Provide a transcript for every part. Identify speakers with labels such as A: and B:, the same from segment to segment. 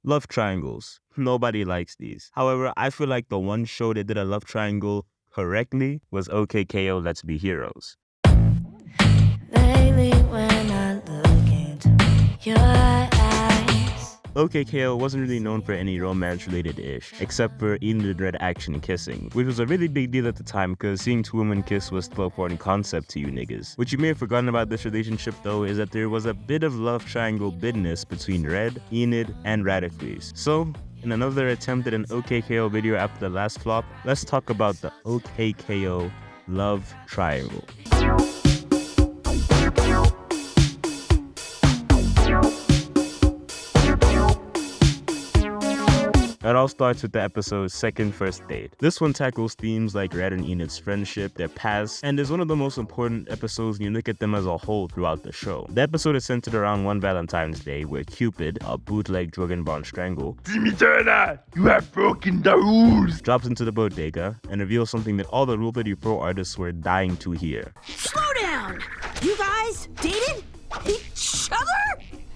A: Love triangles. Nobody likes these. However, I feel like the one show that did a love triangle correctly was OKKO Let's Be Heroes.
B: Lately when I look into your eyes,
A: OKKO wasn't really known for any romance-related ish, except for Enid and Red action kissing, which was a really big deal at the time because seeing two women kiss was still a foreign concept to you niggas. What you may have forgotten about this relationship though is that there was a bit of love triangle business between Red, Enid, and Radicles. So, in another attempt at an OKKO video after the last flop, let's talk about the OKKO Love Triangle. It all starts with the episode's second first date. This one tackles themes like Rad and Enid's friendship, their past, and is one of the most important episodes when you look at them as a whole throughout the show. The episode is centered around one Valentine's Day where Cupid, a bootleg drug-and-bound strangle,
C: Timmy Turner, you have broken the rules!
A: drops into the bodega and reveals something that all the Rule 34 artists were dying to hear.
D: Slow down! You guys dated each other?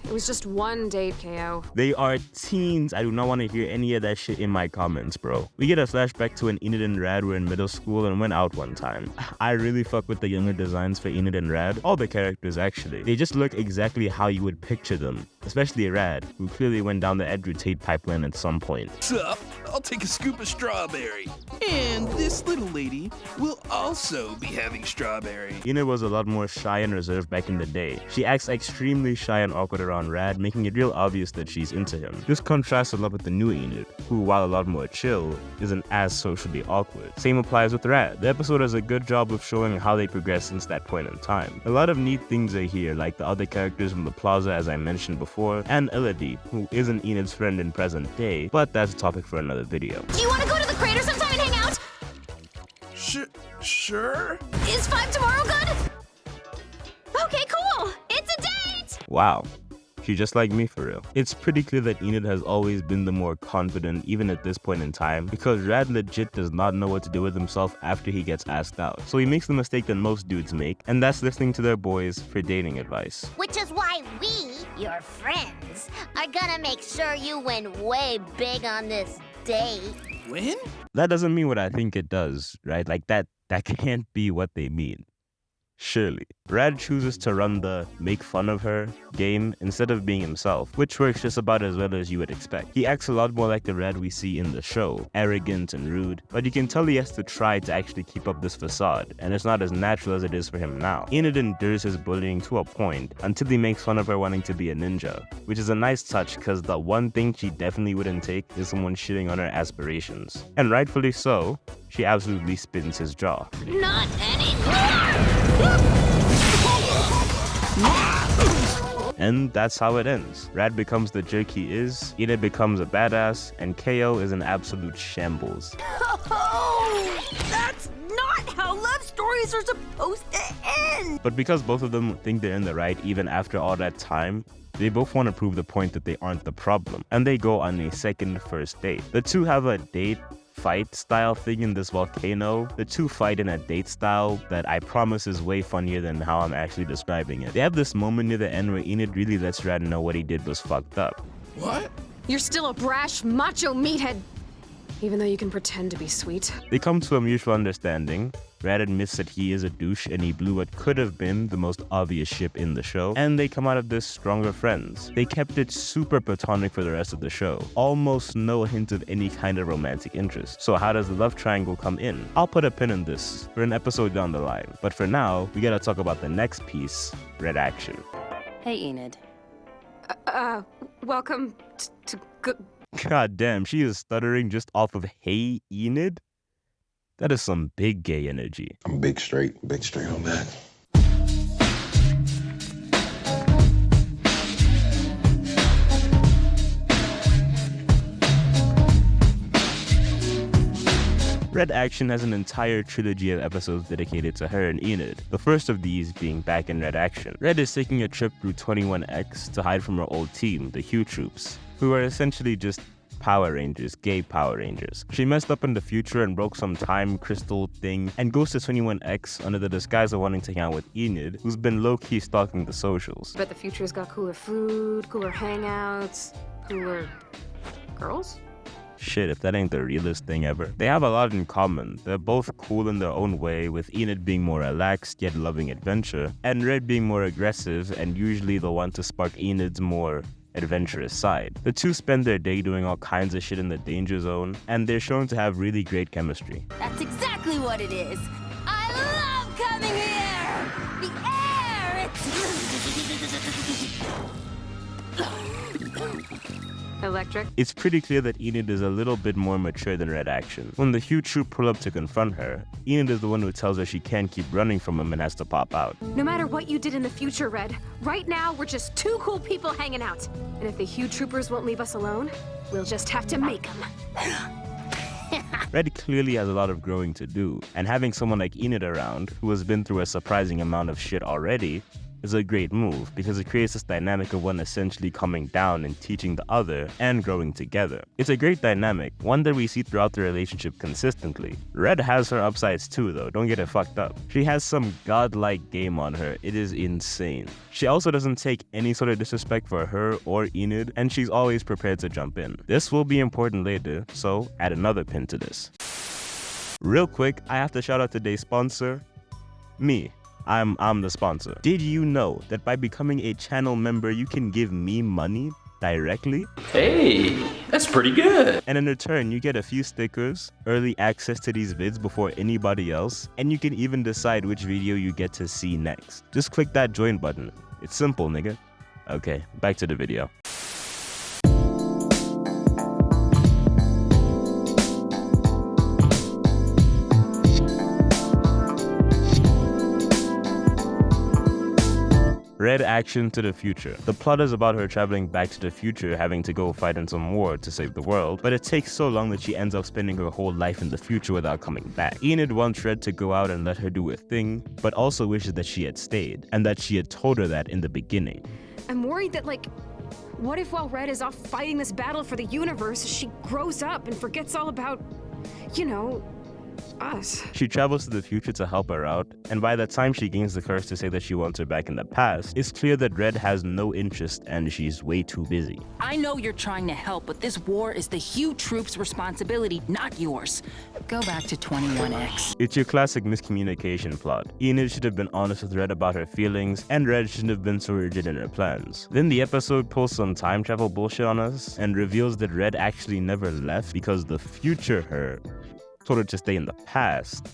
E: It was just one date, KO.
A: They are teens. I do not want to hear any of that shit in my comments, bro. We get a flashback to when Enid and Rad were in middle school and went out one time. I really fuck with the younger designs for Enid and Rad. All the characters, actually. They just look exactly how you would picture them. Especially Rad, who clearly went down the Edgewood Tate pipeline at some point.
C: Sup? I'll take a scoop of strawberry. And this little lady will also be having strawberry.
A: Enid was a lot more shy and reserved back in the day. She acts extremely shy and awkward around Rad, making it real obvious that she's into him. This contrasts a lot with the new Enid, who, while a lot more chill, isn't as socially awkward. Same applies with Rad. The episode does a good job of showing how they progress since that point in time. A lot of neat things are here, like the other characters from the plaza as I mentioned before, and Elodie, who isn't Enid's friend in present day, but that's a topic for another video.
D: Do you want to go to the crater sometime and hang out?
C: Sure?
D: Is 5 tomorrow good? Okay, cool! It's a date!
A: Wow. She's just like me for real. It's pretty clear that Enid has always been the more confident even at this point in time because Rad legit does not know what to do with himself after he gets asked out. So he makes the mistake that most dudes make, and that's listening to their boys for dating advice.
F: Which is why we, your friends, are gonna make sure you win way big on this date.
C: When?
A: That doesn't mean what I think it does, right? Like that can't be what they mean. Surely. Rad chooses to run the make fun of her game instead of being himself, which works just about as well as you would expect. He acts a lot more like the Rad we see in the show, arrogant and rude, but you can tell he has to try to actually keep up this facade, and it's not as natural as it is for him now. Enid endures his bullying to a point until he makes fun of her wanting to be a ninja, which is a nice touch because the one thing she definitely wouldn't take is someone shitting on her aspirations. And rightfully so, she absolutely spins his jaw.
D: Not anymore!
A: And that's how it ends. Rad becomes the jerk he is, Enid becomes a badass, and KO is an absolute shambles.
D: Oh, that's not how love stories are supposed to end!
A: But because both of them think they're in the right even after all that time, they both want to prove the point that they aren't the problem, and they go on a second first date. The two have a date fight style thing in this volcano. The two fight in a date style that I promise is way funnier than how I'm actually describing it. They have this moment near the end where Enid really lets Rad know what he did was fucked up.
C: What?
E: You're still a brash, macho meathead, even though you can pretend to be sweet.
A: They come to a mutual understanding. Rad admits that he is a douche and he blew what could have been the most obvious ship in the show, and they come out of this stronger friends. They kept it super platonic for the rest of the show. Almost no hint of any kind of romantic interest. So how does the love triangle come in? I'll put a pin in this for an episode down the line. But for now, we gotta talk about the next piece, Red Action.
G: Hey, Enid.
E: Welcome to
A: God damn, she is stuttering just off of Hey Enid? That is some big gay energy.
H: I'm big straight on that.
A: Red Action has an entire trilogy of episodes dedicated to her and Enid, the first of these being back in Red Action. Red is taking a trip through 21X to hide from her old team, the Hue Troops, who are essentially just Power Rangers, gay Power Rangers. She messed up in the future and broke some time crystal thing and goes to 21X under the disguise of wanting to hang out with Enid, who's been low-key stalking the socials.
E: Bet the future's got cooler food, cooler hangouts, cooler Girls?
A: Shit, if that ain't the realest thing ever. They have a lot in common. They're both cool in their own way, with Enid being more relaxed yet loving adventure, and Red being more aggressive and usually the one to spark Enid's more adventurous side. The two spend their day doing all kinds of shit in the danger zone, and they're shown to have really great chemistry.
D: That's exactly what it is. I love coming here! The air,
E: Electric?
A: It's pretty clear that Enid is a little bit more mature than Red Action. When the huge troop pull up to confront her, Enid is the one who tells her she can't keep running from him and has to pop out.
E: No matter what you did in the future, Red, right now we're just two cool people hanging out. And if the huge troopers won't leave us alone, we'll just have to make them.
A: Red clearly has a lot of growing to do, and having someone like Enid around, who has been through a surprising amount of shit already, is a great move because it creates this dynamic of one essentially coming down and teaching the other and growing together. It's a great dynamic, one that we see throughout the relationship consistently. Red has her upsides too though, don't get it fucked up. She has some godlike game on her, it is insane. She also doesn't take any sort of disrespect for her or Enid, and she's always prepared to jump in. This will be important later, so add another pin to this. Real quick, I have to shout out today's sponsor, me. I'm the sponsor. Did you know that by becoming a channel member, you can give me money directly?
G: Hey, that's pretty good.
A: And in return, you get a few stickers, early access to these vids before anybody else, and you can even decide which video you get to see next. Just click that join button. It's simple, nigga. Okay, back to the video. Red Action to the future. The plot is about her traveling back to the future, having to go fight in some war to save the world, but it takes so long that she ends up spending her whole life in the future without coming back. Enid wants Red to go out and let her do her thing, but also wishes that she had stayed, and that she had told her that in the beginning.
E: I'm worried that, like, what if while Red is off fighting this battle for the universe, she grows up and forgets all about, you know, us.
A: She travels to the future to help her out, and by the time she gains the courage to say that she wants her back in the past, it's clear that Red has no interest and she's way too busy.
I: I know you're trying to help, but this war is the Hugh troops' responsibility, not yours. Go back to 21X.
A: It's your classic miscommunication plot. Enid should have been honest with Red about her feelings, and Red shouldn't have been so rigid in her plans. Then the episode pulls some time travel bullshit on us and reveals that Red actually never left because the future her told her to stay in the past,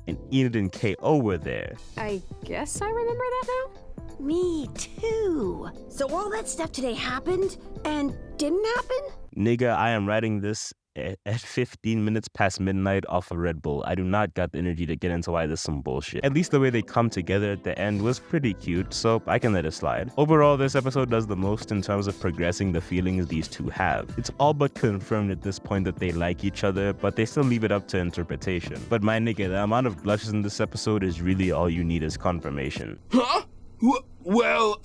A: and Enid and KO were there.
E: I guess I remember that now?
D: Me too. So all that stuff today happened and didn't happen?
A: Nigga, I am writing this at 15 minutes past midnight off a Red Bull. I do not got the energy to get into why this is some bullshit. At least the way they come together at the end was pretty cute, so I can let it slide. Overall, this episode does the most in terms of progressing the feelings these two have. It's all but confirmed at this point that they like each other, but they still leave it up to interpretation. But my nigga, the amount of blushes in this episode is really all you need as confirmation.
C: Huh? Well,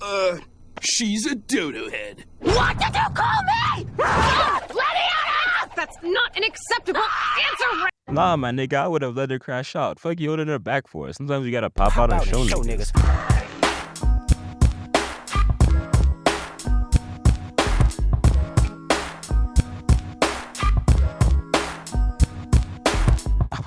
C: she's a dodo head.
D: What did you call me? Let me out!
E: That's not an acceptable answer, Red!
A: Nah, my nigga, I would have let her crash out. Fuck you holding her back for. Sometimes you gotta pop out and show niggas.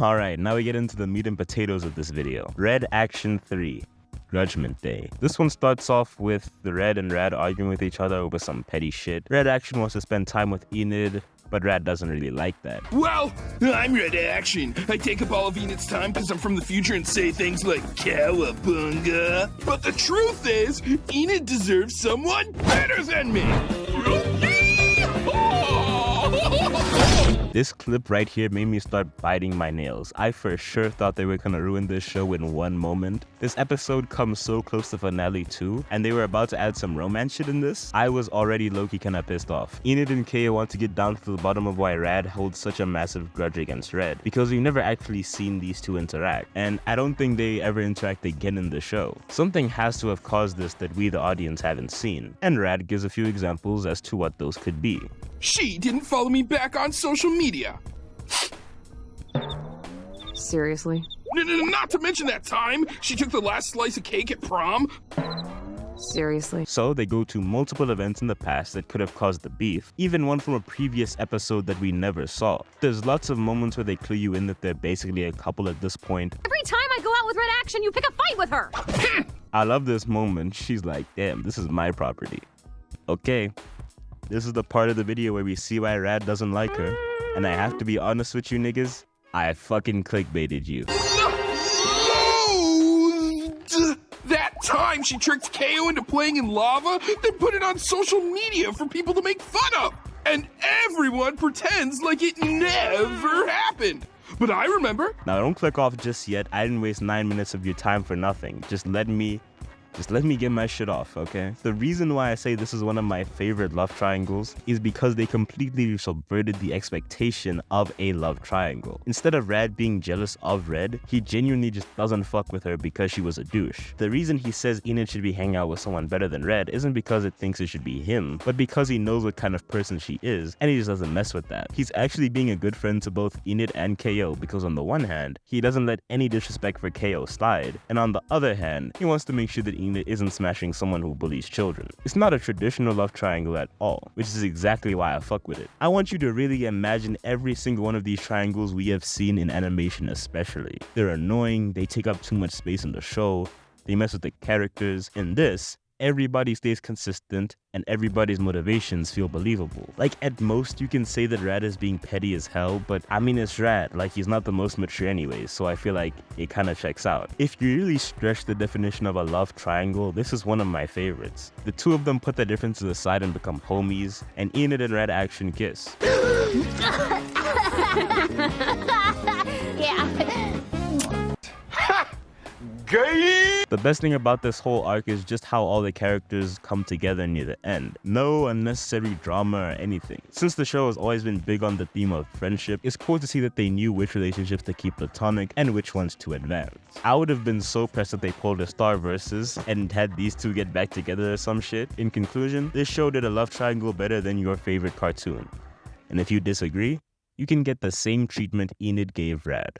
A: Alright, now we get into the meat and potatoes of this video. Red Action 3. Grudgement Day. This one starts off with the Red and Rad arguing with each other over some petty shit. Red Action wants to spend time with Enid, but Rad doesn't really like that.
C: Well, I'm Red Action. I take up all of Enid's time because I'm from the future and say things like cowabunga. But the truth is, Enid deserves someone better than me.
A: This clip right here made me start biting my nails. I for sure thought they were gonna ruin this show in one moment. This episode comes so close to finale 2, and they were about to add some romance shit in this. I was already low-key kinda pissed off. Enid and Kaya want to get down to the bottom of why Rad holds such a massive grudge against Red, because we've never actually seen these two interact, and I don't think they ever interact again in the show. Something has to have caused this that we the audience haven't seen, and Rad gives a few examples as to what those could be.
C: She didn't follow me back on social media.
E: Seriously?
C: No, not to mention that time she took the last slice of cake at prom.
E: Seriously.
A: So they go to multiple events in the past that could have caused the beef, even one from a previous episode that we never saw. There's lots of moments where they clue you in that they're basically a couple at this point.
D: Every time I go out with Red Action, you pick a fight with her.
A: I love this moment. She's like, damn, this is my property. Okay, this is the part of the video where we see why Rad doesn't like her. And I have to be honest with you niggas, I fucking clickbaited you.
C: Loathed that time she tricked KO into playing in lava, then put it on social media for people to make fun of. And everyone pretends like it never happened. But I remember.
A: Now don't click off just yet. I didn't waste 9 minutes of your time for nothing. Just let me get my shit off, okay? The reason why I say this is one of my favorite love triangles is because they completely subverted the expectation of a love triangle. Instead of Rad being jealous of Red, he genuinely just doesn't fuck with her because she was a douche. The reason he says Enid should be hanging out with someone better than Red isn't because it thinks it should be him, but because he knows what kind of person she is, and he just doesn't mess with that. He's actually being a good friend to both Enid and KO because on the one hand, he doesn't let any disrespect for KO slide, and on the other hand, he wants to make sure that Enid isn't smashing someone who bullies children. It's not a traditional love triangle at all, which is exactly why I fuck with it. I want you to really imagine every single one of these triangles we have seen in animation especially. They're annoying, they take up too much space in the show, they mess with the characters. In this, everybody stays consistent and everybody's motivations feel believable. Like at most you can say that Rad is being petty as hell, but I mean it's Rad, like he's not the most mature anyways, so I feel like it kinda checks out. If you really stretch the definition of a love triangle, this is one of my favorites. The two of them put their differences aside and become homies, and Enid and Rad Action kiss.
F: Yeah.
C: Gay!
A: The best thing about this whole arc is just how all the characters come together near the end. No unnecessary drama or anything. Since the show has always been big on the theme of friendship, it's cool to see that they knew which relationships to keep platonic and which ones to advance. I would have been so pressed if they pulled a Star Versus and had these two get back together or some shit. In conclusion, this show did a love triangle better than your favorite cartoon. And if you disagree, you can get the same treatment Enid gave Rad.